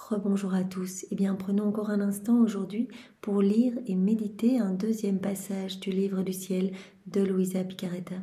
Rebonjour à tous. Eh bien, prenons encore un instant aujourd'hui pour lire et méditer un deuxième passage du livre du ciel de Luisa Piccarreta.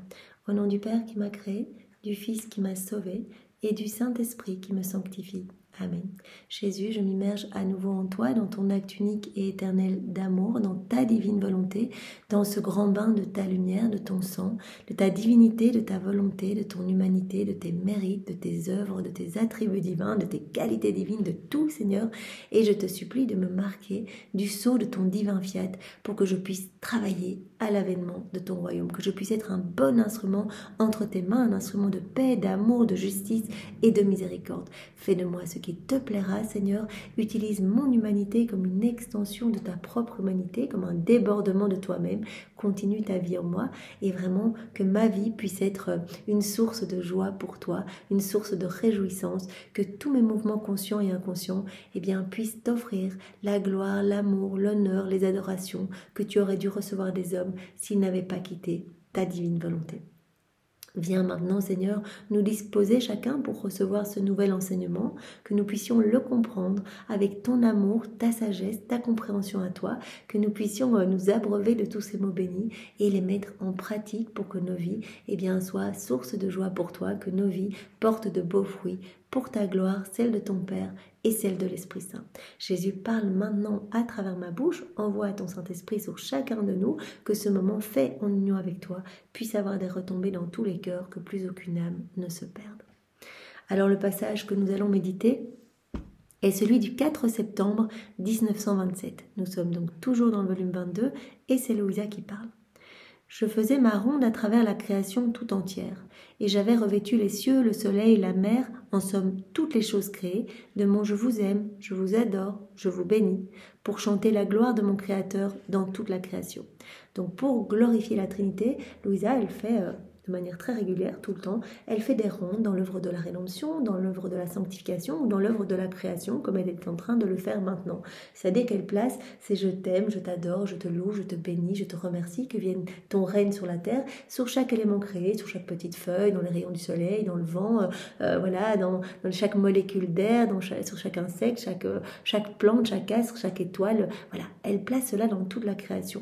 Au nom du Père qui m'a créé, du Fils qui m'a sauvé et du Saint-Esprit qui me sanctifie. Amen. Jésus, je m'immerge à nouveau en toi, dans ton acte unique et éternel d'amour, dans ta divine volonté, dans ce grand bain de ta lumière, de ton sang, de ta divinité, de ta volonté, de ton humanité, de tes mérites, de tes œuvres, de tes attributs divins, de tes qualités divines, de tout, Seigneur. Et je te supplie de me marquer du sceau de ton divin fiat pour que je puisse travailler à l'avènement de ton royaume, que je puisse être un bon instrument entre tes mains, un instrument de paix, d'amour, de justice et de miséricorde. Fais de moi ce qui te plaira, Seigneur. Utilise mon humanité comme une extension de ta propre humanité, comme un débordement de toi-même. Continue ta vie en moi et vraiment que ma vie puisse être une source de joie pour toi, une source de réjouissance, que tous mes mouvements conscients et inconscients puissent t'offrir la gloire, l'amour, l'honneur, les adorations que tu aurais dû recevoir des hommes s'ils n'avaient pas quitté ta divine volonté. Viens maintenant, Seigneur, nous disposer chacun pour recevoir ce nouvel enseignement, que nous puissions le comprendre avec ton amour, ta sagesse, ta compréhension à toi, que nous puissions nous abreuver de tous ces mots bénis et les mettre en pratique pour que nos vies soient source de joie pour toi, que nos vies portent de beaux fruits pour ta gloire, celle de ton Père et celle de l'Esprit Saint. Jésus, parle maintenant à travers ma bouche, envoie ton Saint-Esprit sur chacun de nous, que ce moment fait en union avec toi puisse avoir des retombées dans tous les cœurs, que plus aucune âme ne se perde. Alors le passage que nous allons méditer est celui du 4 septembre 1927. Nous sommes donc toujours dans le volume 22 et c'est Luisa qui parle. Je faisais ma ronde à travers la création tout entière, et j'avais revêtu les cieux, le soleil, la mer, en somme toutes les choses créées, de mon je vous aime, je vous adore, je vous bénis, pour chanter la gloire de mon Créateur dans toute la création. Donc pour glorifier la Trinité, Luisa, elle fait de manière très régulière, tout le temps, elle fait des rondes dans l'œuvre de la rédemption, dans l'œuvre de la sanctification ou dans l'œuvre de la création, comme elle est en train de le faire maintenant. C'est-à-dire qu'elle place, c'est je t'aime, je t'adore, je te loue, je te bénis, je te remercie, que vienne ton règne sur la terre, sur chaque élément créé, sur chaque petite feuille, dans les rayons du soleil, dans le vent, dans chaque molécule d'air, sur chaque insecte, chaque plante, chaque astre, chaque étoile. Voilà, elle place cela dans toute la création.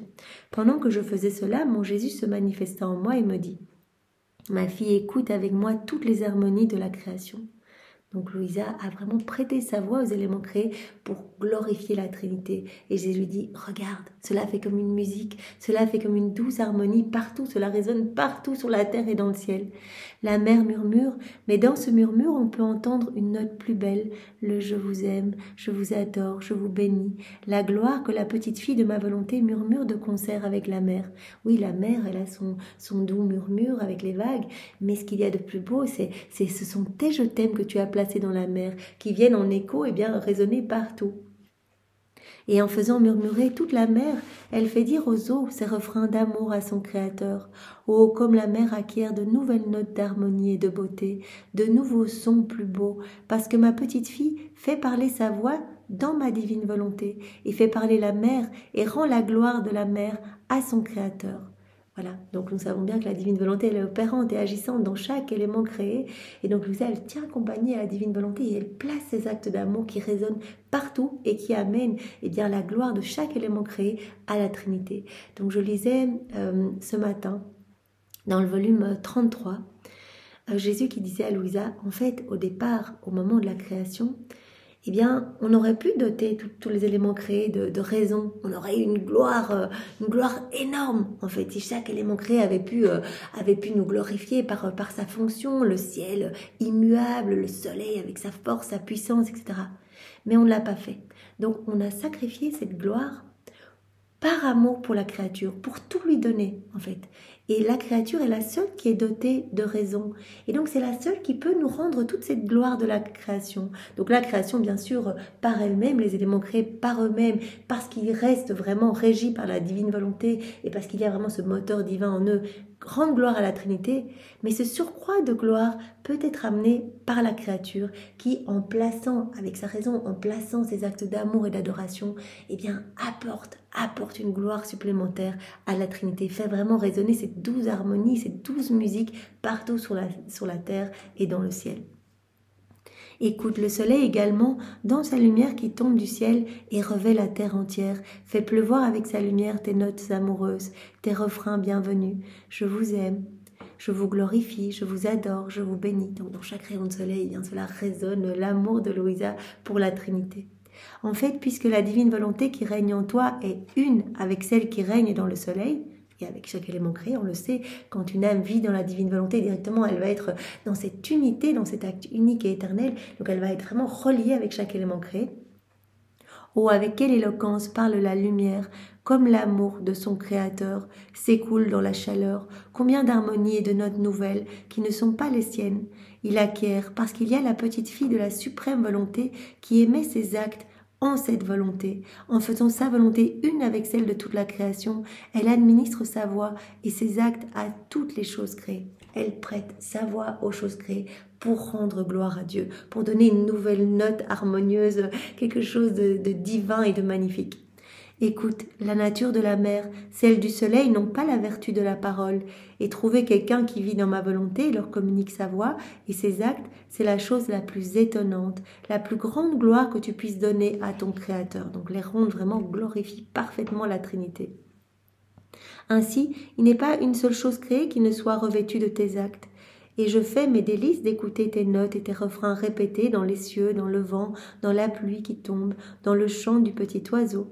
Pendant que je faisais cela, mon Jésus se manifesta en moi et me dit: ma fille, écoute avec moi toutes les harmonies de la création. Donc Luisa a vraiment prêté sa voix aux éléments créés pour glorifier la Trinité. Et Jésus lui dit, regarde, cela fait comme une musique, cela fait comme une douce harmonie partout, cela résonne partout sur la terre et dans le ciel. La mer murmure, mais dans ce murmure, on peut entendre une note plus belle, le je vous aime, je vous adore, je vous bénis. La gloire que la petite fille de ma volonté murmure de concert avec la mer. Oui, la mer, elle a son doux murmure avec les vagues, mais ce qu'il y a de plus beau, ce sont tes je t'aime que tu as placés dans la mer, qui viennent en écho résonner partout. Et en faisant murmurer toute la mer, elle fait dire aux eaux ses refrains d'amour à son Créateur. Oh, comme la mer acquiert de nouvelles notes d'harmonie et de beauté, de nouveaux sons plus beaux, parce que ma petite fille fait parler sa voix dans ma divine volonté, et fait parler la mer, et rend la gloire de la mer à son Créateur. Voilà, donc nous savons bien que la divine volonté, elle est opérante et agissante dans chaque élément créé. Et donc Luisa, elle tient compagnie à la divine volonté et elle place ses actes d'amour qui résonnent partout et qui amènent la gloire de chaque élément créé à la Trinité. Donc je lisais ce matin, dans le volume 33, Jésus qui disait à Luisa, en fait, au départ, au moment de la création, on aurait pu doter tous les éléments créés de raison. On aurait eu une gloire énorme, en fait, si chaque élément créé avait pu nous glorifier par sa fonction, le ciel immuable, le soleil avec sa force, sa puissance, etc. Mais on ne l'a pas fait. Donc, on a sacrifié cette gloire par amour pour la créature, pour tout lui donner, en fait. Et la créature est la seule qui est dotée de raison. Et donc, c'est la seule qui peut nous rendre toute cette gloire de la création. Donc, la création, bien sûr, par elle-même, les éléments créés par eux-mêmes, parce qu'ils restent vraiment régis par la divine volonté et parce qu'il y a vraiment ce moteur divin en eux, grande gloire à la Trinité. Mais ce surcroît de gloire peut être amené par la créature qui, en plaçant, avec sa raison, en plaçant ses actes d'amour et d'adoration, apporte une gloire supplémentaire à la Trinité, fait vraiment résonner cette douce harmonie, cette douce musique partout sur la terre et dans le ciel. Écoute le soleil également dans sa lumière qui tombe du ciel et revêt la terre entière. Fait pleuvoir avec sa lumière tes notes amoureuses, tes refrains bienvenus. Je vous aime, je vous glorifie, je vous adore, je vous bénis. Donc dans chaque rayon de soleil, bien, cela résonne l'amour de Louisa pour la Trinité. En fait, puisque la divine volonté qui règne en toi est une avec celle qui règne dans le soleil, et avec chaque élément créé, on le sait, quand une âme vit dans la divine volonté, directement, elle va être dans cette unité, dans cet acte unique et éternel, donc elle va être vraiment reliée avec chaque élément créé. Oh, avec quelle éloquence parle la lumière, comme l'amour de son Créateur s'écoule dans la chaleur, combien d'harmonies et de notes nouvelles qui ne sont pas les siennes. Il acquiert parce qu'il y a la petite fille de la suprême volonté qui émet ses actes en cette volonté. En faisant sa volonté une avec celle de toute la création, elle administre sa voix et ses actes à toutes les choses créées. Elle prête sa voix aux choses créées pour rendre gloire à Dieu, pour donner une nouvelle note harmonieuse, quelque chose de divin et de magnifique. Écoute, la nature de la mer, celle du soleil n'ont pas la vertu de la parole. Et trouver quelqu'un qui vit dans ma volonté leur communique sa voix et ses actes, c'est la chose la plus étonnante, la plus grande gloire que tu puisses donner à ton Créateur. Donc les rondes vraiment glorifient parfaitement la Trinité. Ainsi, il n'est pas une seule chose créée qui ne soit revêtue de tes actes. Et je fais mes délices d'écouter tes notes et tes refrains répétés dans les cieux, dans le vent, dans la pluie qui tombe, dans le chant du petit oiseau.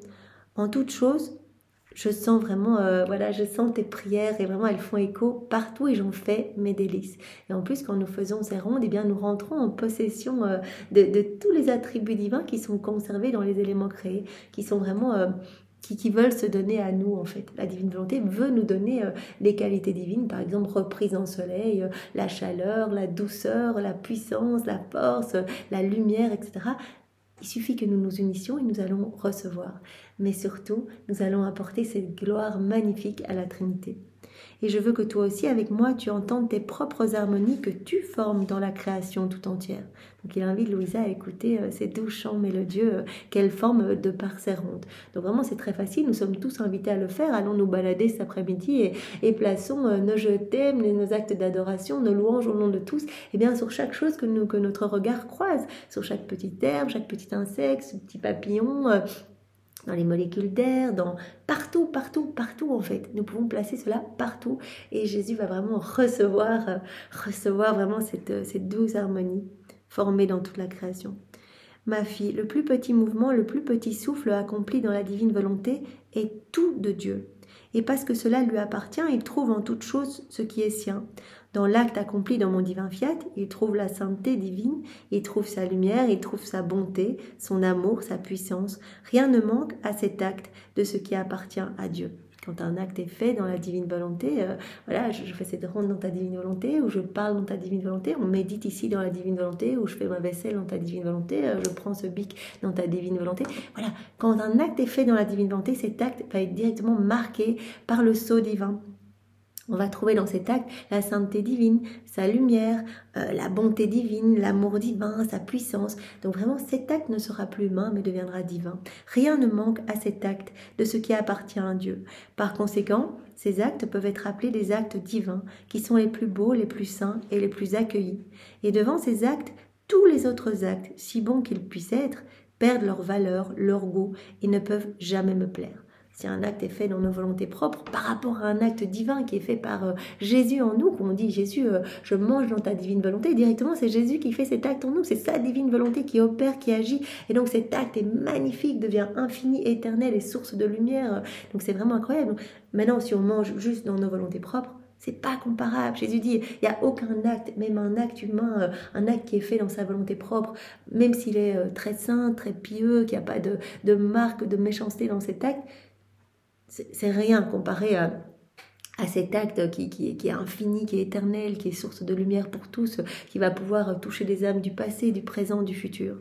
En toute chose, je sens vraiment, je sens tes prières et vraiment elles font écho partout et j'en fais mes délices. Et en plus, quand nous faisons ces rondes, eh bien, nous rentrons en possession de tous les attributs divins qui sont conservés dans les éléments créés, qui sont vraiment... qui veulent se donner à nous en fait. La divine volonté veut nous donner les qualités divines, par exemple reprise en soleil, la chaleur, la douceur, la puissance, la force, la lumière, etc. Il suffit que nous nous unissions et nous allons recevoir. Mais surtout, nous allons apporter cette gloire magnifique à la Trinité. Et je veux que toi aussi, avec moi, tu entendes tes propres harmonies que tu formes dans la création tout entière. Donc il invite Louisa à écouter ces doux chants mélodieux qu'elle forme de par ses rondes. Donc vraiment, c'est très facile, nous sommes tous invités à le faire. Allons nous balader cet après-midi et plaçons nos je t'aime, nos actes d'adoration, nos louanges au nom de tous, et bien sur chaque chose que notre regard croise, sur chaque petite herbe, chaque petit insecte, ce petit papillon... dans les molécules d'air, partout en fait. Nous pouvons placer cela partout et Jésus va vraiment recevoir vraiment cette douce harmonie formée dans toute la création. Ma fille, le plus petit mouvement, le plus petit souffle accompli dans la divine volonté est tout de Dieu. Et parce que cela lui appartient, il trouve en toute chose ce qui est sien. Dans l'acte accompli dans mon divin fiat, il trouve la sainteté divine, il trouve sa lumière, il trouve sa bonté, son amour, sa puissance. Rien ne manque à cet acte de ce qui appartient à Dieu. Quand un acte est fait dans la divine volonté, je fais cette ronde dans ta divine volonté, ou je parle dans ta divine volonté, on médite ici dans la divine volonté, ou je fais ma vaisselle dans ta divine volonté, je prends ce bic dans ta divine volonté. Voilà, quand un acte est fait dans la divine volonté, cet acte va être directement marqué par le sceau divin. On va trouver dans cet acte la sainteté divine, sa lumière, la bonté divine, l'amour divin, sa puissance. Donc vraiment, cet acte ne sera plus humain, mais deviendra divin. Rien ne manque à cet acte de ce qui appartient à Dieu. Par conséquent, ces actes peuvent être appelés des actes divins, qui sont les plus beaux, les plus saints et les plus accueillis. Et devant ces actes, tous les autres actes, si bons qu'ils puissent être, perdent leur valeur, leur goût et ne peuvent jamais me plaire. Si un acte est fait dans nos volontés propres, par rapport à un acte divin qui est fait par Jésus en nous, qu'on dit Jésus, je mange dans ta divine volonté, directement c'est Jésus qui fait cet acte en nous, c'est sa divine volonté qui opère, qui agit, et donc cet acte est magnifique, devient infini, éternel et source de lumière, donc c'est vraiment incroyable. Donc, maintenant, si on mange juste dans nos volontés propres, c'est pas comparable. Jésus dit, il n'y a aucun acte, même un acte humain, un acte qui est fait dans sa volonté propre, même s'il est très saint, très pieux, qu'il n'y a pas de marque de méchanceté dans cet acte, c'est rien comparé à cet acte qui est infini, qui est éternel, qui est source de lumière pour tous, qui va pouvoir toucher les âmes du passé, du présent, du futur.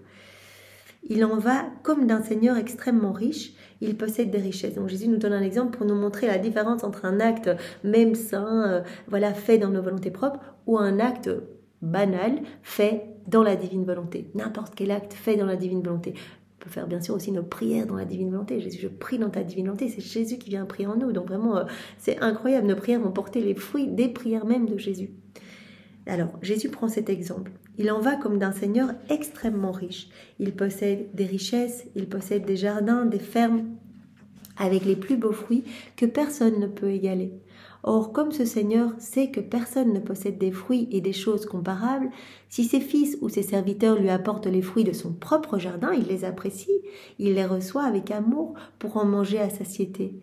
Il en va comme d'un Seigneur extrêmement riche, il possède des richesses. Donc Jésus nous donne un exemple pour nous montrer la différence entre un acte même saint, fait dans nos volontés propres, ou un acte banal fait dans la divine volonté. N'importe quel acte fait dans la divine volonté. On peut faire bien sûr aussi nos prières dans la divine volonté. Jésus, je prie dans ta divine volonté. C'est Jésus qui vient prier en nous. Donc vraiment, c'est incroyable. Nos prières vont porter les fruits des prières même de Jésus. Alors, Jésus prend cet exemple. Il en va comme d'un seigneur extrêmement riche. Il possède des richesses, il possède des jardins, des fermes, avec les plus beaux fruits que personne ne peut égaler. Or, comme ce Seigneur sait que personne ne possède des fruits et des choses comparables, si ses fils ou ses serviteurs lui apportent les fruits de son propre jardin, il les apprécie, il les reçoit avec amour pour en manger à satiété.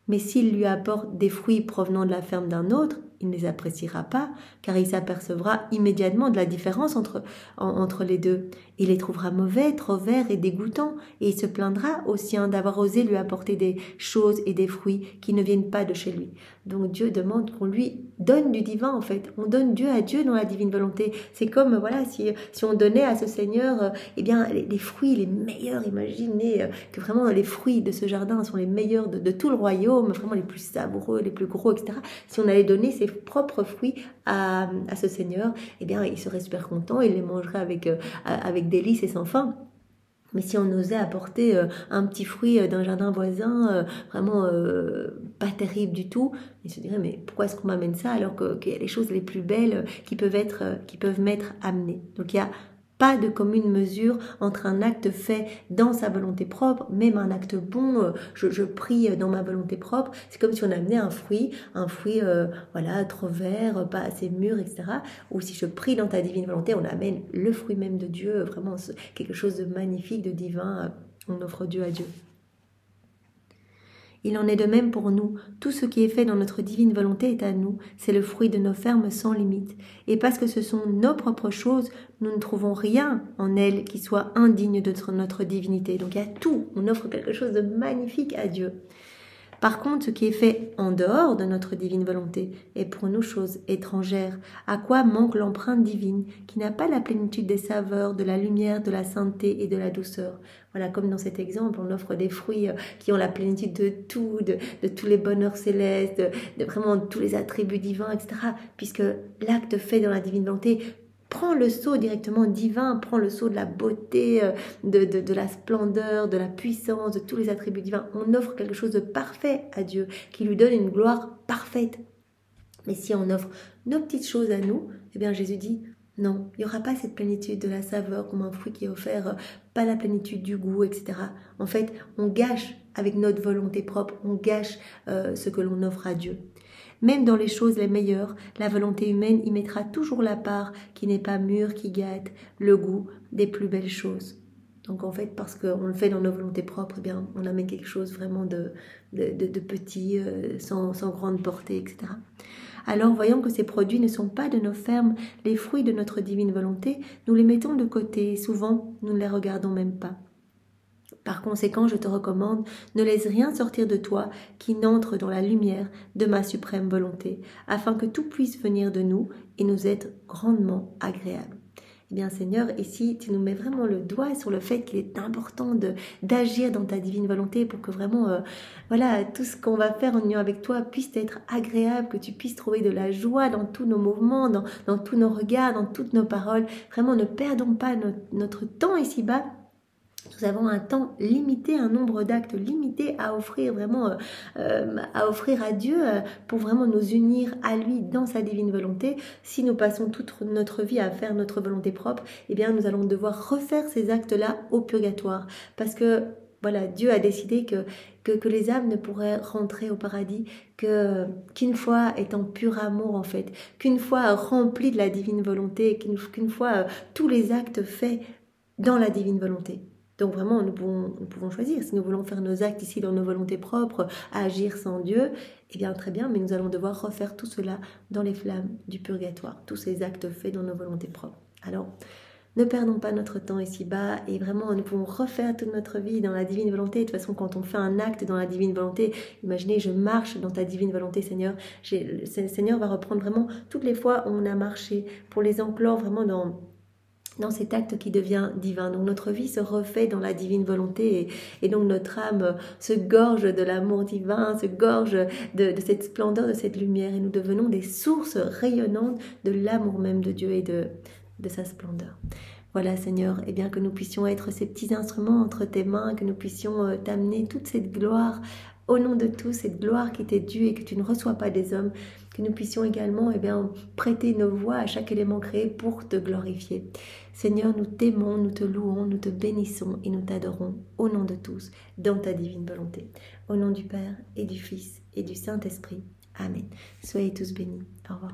Mais s'il lui apporte des fruits provenant de la ferme d'un autre, il ne les appréciera pas, car il s'apercevra immédiatement de la différence entre les deux. Il les trouvera mauvais, trop verts et dégoûtants, et il se plaindra au sien d'avoir osé lui apporter des choses et des fruits qui ne viennent pas de chez lui. Donc Dieu demande qu'on lui donne du divin, en fait. On donne Dieu à Dieu dans la divine volonté. C'est comme, voilà, si on donnait à ce Seigneur, eh bien, les fruits les meilleurs. Imaginez que vraiment les fruits de ce jardin sont les meilleurs de tout le royaume, vraiment les plus savoureux, les plus gros, etc. Si on allait donner ses propres fruits à ce Seigneur, eh bien, il serait super content, il les mangerait avec délice et sans fin. Mais si on osait apporter un petit fruit d'un jardin voisin, vraiment pas terrible du tout, il se dirait mais pourquoi est-ce qu'on m'amène ça alors qu'il y a les choses les plus belles qui peuvent m'être amenées. Donc il y a pas de commune mesure entre un acte fait dans sa volonté propre, même un acte bon, je prie dans ma volonté propre, c'est comme si on amenait un fruit voilà, trop vert, pas assez mûr, etc. Ou si je prie dans ta divine volonté, on amène le fruit même de Dieu, vraiment quelque chose de magnifique, de divin, on offre Dieu à Dieu. Il en est de même pour nous. Tout ce qui est fait dans notre divine volonté est à nous. C'est le fruit de nos fermes sans limite. Et parce que ce sont nos propres choses, nous ne trouvons rien en elles qui soit indigne de notre divinité. Donc il y a tout. On offre quelque chose de magnifique à Dieu. Par contre, ce qui est fait en dehors de notre divine volonté est pour nous chose étrangère. À quoi manque l'empreinte divine, qui n'a pas la plénitude des saveurs, de la lumière, de la sainteté et de la douceur. Voilà, comme dans cet exemple, on offre des fruits qui ont la plénitude de tout, de tous les bonheurs célestes, de vraiment tous les attributs divins, etc. Puisque l'acte fait dans la divine volonté prends le sceau directement divin, prends le sceau de la beauté, de la splendeur, de la puissance, de tous les attributs divins. On offre quelque chose de parfait à Dieu, qui lui donne une gloire parfaite. Mais si on offre nos petites choses à nous, eh bien Jésus dit, non, il n'y aura pas cette plénitude de la saveur comme un fruit qui est offert, pas la plénitude du goût, etc. En fait, on gâche avec notre volonté propre, on gâche ce que l'on offre à Dieu. Même dans les choses les meilleures, la volonté humaine y mettra toujours la part qui n'est pas mûre, qui gâte le goût des plus belles choses. Donc en fait, parce qu'on le fait dans nos volontés propres, eh bien, on amène quelque chose vraiment de petit, sans grande portée, etc. Alors, voyant que ces produits ne sont pas de nos fermes, les fruits de notre divine volonté, nous les mettons de côté et souvent, nous ne les regardons même pas. Par conséquent, je te recommande, ne laisse rien sortir de toi qui n'entre dans la lumière de ma suprême volonté, afin que tout puisse venir de nous et nous être grandement agréable. Eh bien Seigneur, ici tu nous mets vraiment le doigt sur le fait qu'il est important d'agir dans ta divine volonté pour que vraiment voilà, tout ce qu'on va faire en union avec toi puisse être agréable, que tu puisses trouver de la joie dans tous nos mouvements, dans tous nos regards, dans toutes nos paroles. Vraiment, ne perdons pas notre temps ici-bas. Nous avons un temps limité, un nombre d'actes limité à offrir vraiment, à offrir à Dieu pour vraiment nous unir à lui dans sa divine volonté. Si nous passons toute notre vie à faire notre volonté propre, eh bien nous allons devoir refaire ces actes-là au purgatoire. Parce que voilà, Dieu a décidé que les âmes ne pourraient rentrer au paradis qu'une fois étant pur amour en fait, qu'une fois remplis de la divine volonté, qu'une fois tous les actes faits dans la divine volonté. Donc vraiment, nous pouvons choisir. Si nous voulons faire nos actes ici dans nos volontés propres, à agir sans Dieu, eh bien très bien, mais nous allons devoir refaire tout cela dans les flammes du purgatoire, tous ces actes faits dans nos volontés propres. Alors, ne perdons pas notre temps ici-bas et vraiment, nous pouvons refaire toute notre vie dans la divine volonté. De toute façon, quand on fait un acte dans la divine volonté, imaginez, je marche dans ta divine volonté, Seigneur. Le Seigneur va reprendre vraiment toutes les fois où on a marché pour les enclore vraiment dans cet acte qui devient divin. Donc notre vie se refait dans la divine volonté et donc notre âme se gorge de l'amour divin, se gorge de cette splendeur, de cette lumière et nous devenons des sources rayonnantes de l'amour même de Dieu et de sa splendeur. Voilà, Seigneur, eh bien que nous puissions être ces petits instruments entre tes mains, que nous puissions t'amener toute cette gloire au nom de tous, cette gloire qui t'est due et que tu ne reçois pas des hommes, que nous puissions également prêter nos voix à chaque élément créé pour te glorifier. Seigneur, nous t'aimons, nous te louons, nous te bénissons et nous t'adorons au nom de tous, dans ta divine volonté. Au nom du Père et du Fils et du Saint-Esprit. Amen. Soyez tous bénis. Au revoir.